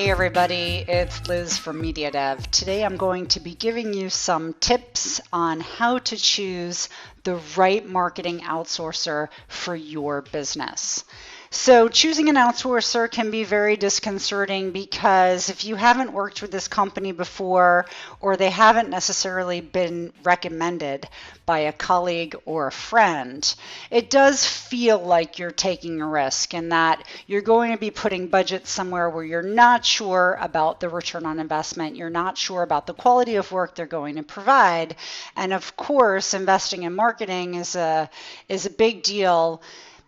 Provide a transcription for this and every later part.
Hey everybody, it's Liz from Media Dev. Today I'm going to be giving you some tips on how to choose the right marketing outsourcer for your business. So choosing an outsourcer can be very disconcerting because if you haven't worked with this company before or they haven't necessarily been recommended by a colleague or a friend, it does feel like you're taking a risk and that you're going to be putting budget somewhere where you're not sure about the return on investment, you're not sure about the quality of work they're going to provide. And of course, investing in marketing is a big deal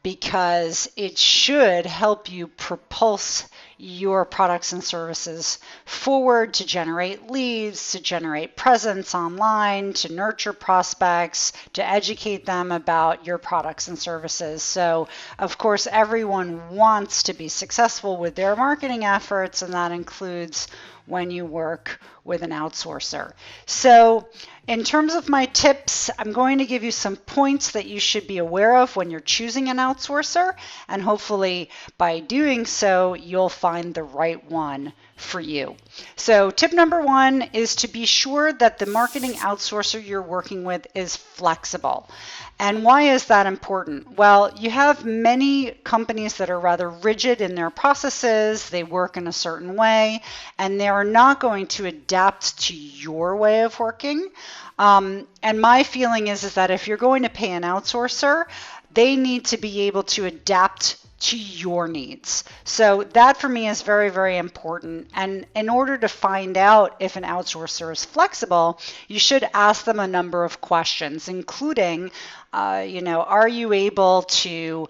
because it should help you propulse your products and services forward to generate leads, to generate presence online, to nurture prospects, to educate them about your products and services. So, of course, everyone wants to be successful with their marketing efforts, and that includes when you work with an outsourcer. So in terms of my tips, I'm going to give you some points that you should be aware of when you're choosing an outsourcer, and hopefully by doing so, you'll find the right one for you. So tip number one is to be sure that the marketing outsourcer you're working with is flexible. And why is that important? Well, you have many companies that are rather rigid in their processes, they work in a certain way, and they are not going to adapt to your way of working. And my feeling is that if you're going to pay an outsourcer, they need to be able to adapt to your needs. So that for me is very, very important. And in order to find out if an outsourcer is flexible, you should ask them a number of questions, including, are you able to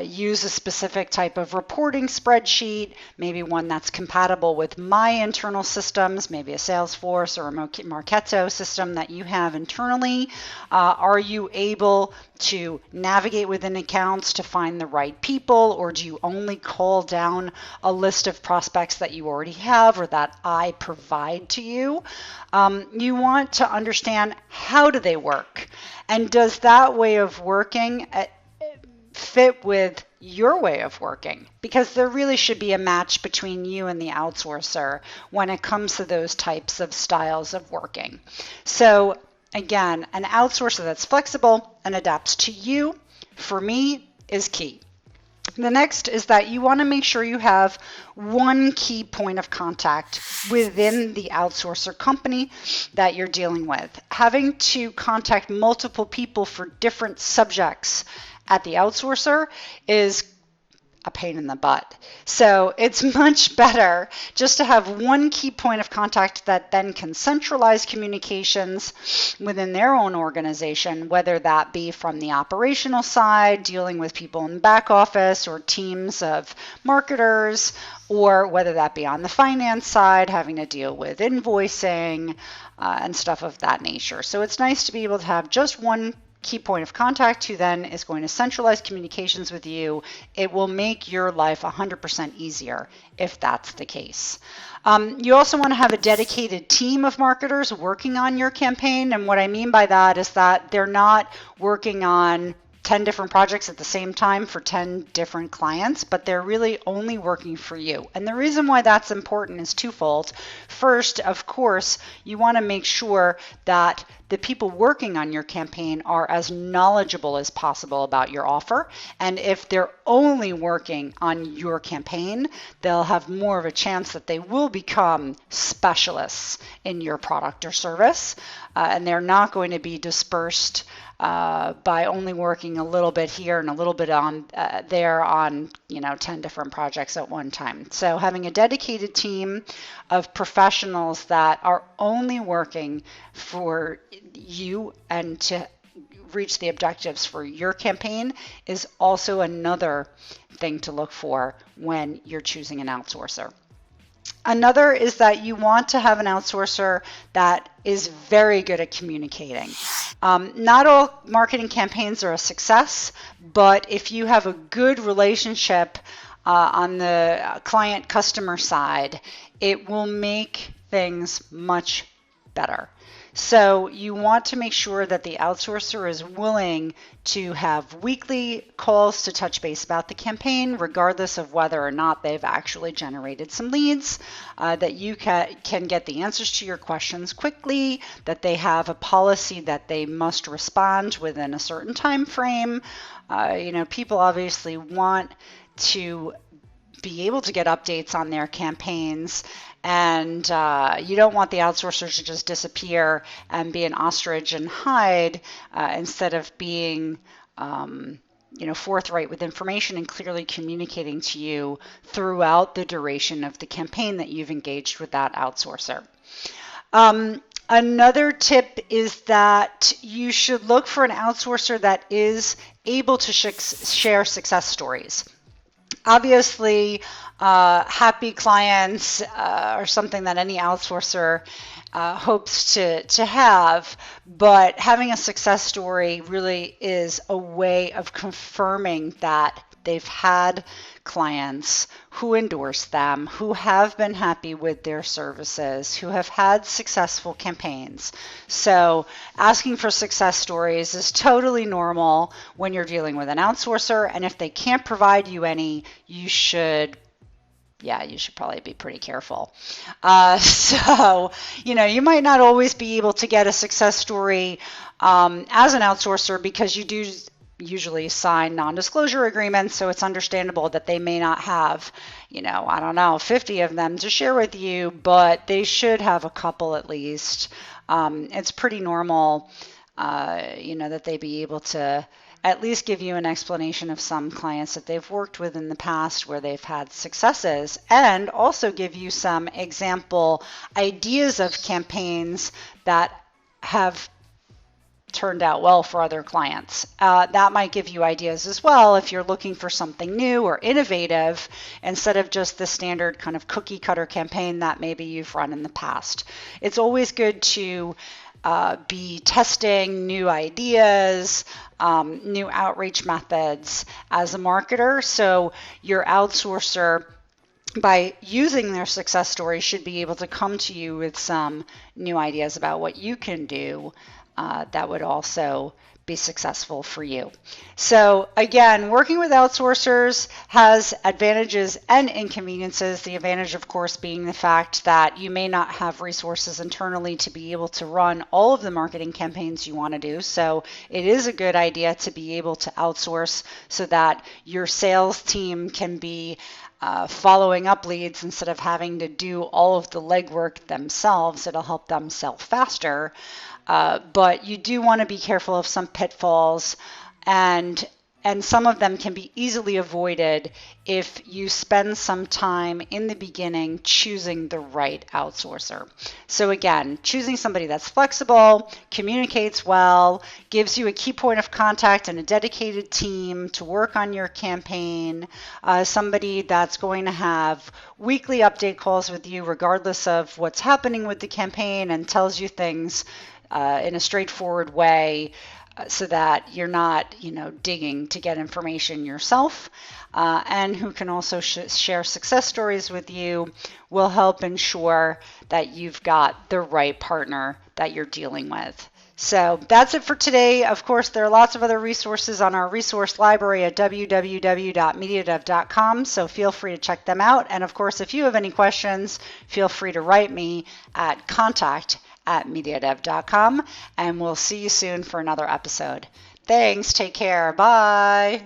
use a specific type of reporting spreadsheet, maybe one that's compatible with my internal systems, maybe a Salesforce or a Marketo system that you have internally? Are you able to navigate within accounts to find the right people, or do you only call down a list of prospects that you already have or that I provide to you? You want to understand, how do they work? And does that way of working fit with your way of working? Because there really should be a match between you and the outsourcer when it comes to those types of styles of working. So again, an outsourcer that's flexible and adapts to you, for me, is key. The next is that you want to make sure you have one key point of contact within the outsourcer company that you're dealing with. Having to contact multiple people for different subjects at the outsourcer is a pain in the butt. So it's much better just to have one key point of contact that then can centralize communications within their own organization, whether that be from the operational side, dealing with people in the back office or teams of marketers, or whether that be on the finance side, having to deal with invoicing and stuff of that nature. So it's nice to be able to have just one key point of contact who then is going to centralize communications with you. It will make your life 100% easier if that's the case. You also want to have a dedicated team of marketers working on your campaign. And what I mean by that is that they're not working on 10 different projects at the same time for 10 different clients, but they're really only working for you. And the reason why that's important is twofold. First, of course, you want to make sure that the people working on your campaign are as knowledgeable as possible about your offer. And if they're only working on your campaign, they'll have more of a chance that they will become specialists in your product or service. And they're not going to be dispersed by only working a little bit here and a little bit on there on 10 different projects at one time. So having a dedicated team of professionals that are only working for you and to reach the objectives for your campaign is also another thing to look for when you're choosing an outsourcer. Another is that you want to have an outsourcer that is very good at communicating. Not all marketing campaigns are a success, but if you have a good relationship on the client-customer side, it will make things much better. So you want to make sure that the outsourcer is willing to have weekly calls to touch base about the campaign, regardless of whether or not they've actually generated some leads, that you can get the answers to your questions quickly, that they have a policy that they must respond within a certain time frame. People obviously want to be able to get updates on their campaigns, and you don't want the outsourcer to just disappear and be an ostrich and hide instead of being forthright with information and clearly communicating to you throughout the duration of the campaign that you've engaged with that outsourcer. Another tip is that you should look for an outsourcer that is able to share success stories. Obviously, happy clients are something that any outsourcer hopes to have, but having a success story really is a way of confirming that they've had clients who endorse them, who have been happy with their services, who have had successful campaigns. So asking for success stories is totally normal when you're dealing with an outsourcer, and if they can't provide you any, you should probably be pretty careful. You might not always be able to get a success story as an outsourcer, because you do usually sign non-disclosure agreements, so it's understandable that they may not have, 50 of them to share with you, but they should have a couple at least. It's pretty normal, that they be able to at least give you an explanation of some clients that they've worked with in the past where they've had successes, and also give you some example ideas of campaigns that have turned out well for other clients. That might give you ideas as well if you're looking for something new or innovative instead of just the standard kind of cookie cutter campaign that maybe you've run in the past. It's always good to be testing new ideas, new outreach methods as a marketer. So your outsourcer, by using their success story, should be able to come to you with some new ideas about what you can do that would also be successful for you. So again, working with outsourcers has advantages and inconveniences. The advantage, of course, being the fact that you may not have resources internally to be able to run all of the marketing campaigns you want to do. So it is a good idea to be able to outsource so that your sales team can be following up leads instead of having to do all of the legwork themselves. It'll help them sell faster. But you do want to be careful of some pitfalls, and some of them can be easily avoided if you spend some time in the beginning choosing the right outsourcer. So again, choosing somebody that's flexible, communicates well, gives you a key point of contact and a dedicated team to work on your campaign, somebody that's going to have weekly update calls with you regardless of what's happening with the campaign and tells you things in a straightforward way, so that you're not, digging to get information yourself, and who can also share success stories with you, will help ensure that you've got the right partner that you're dealing with. So that's it for today. Of course, there are lots of other resources on our resource library at www.mediadev.com, so feel free to check them out. And of course, if you have any questions, feel free to write me at contact@mediadev.com, and we'll see you soon for another episode. Thanks. Take care. Bye.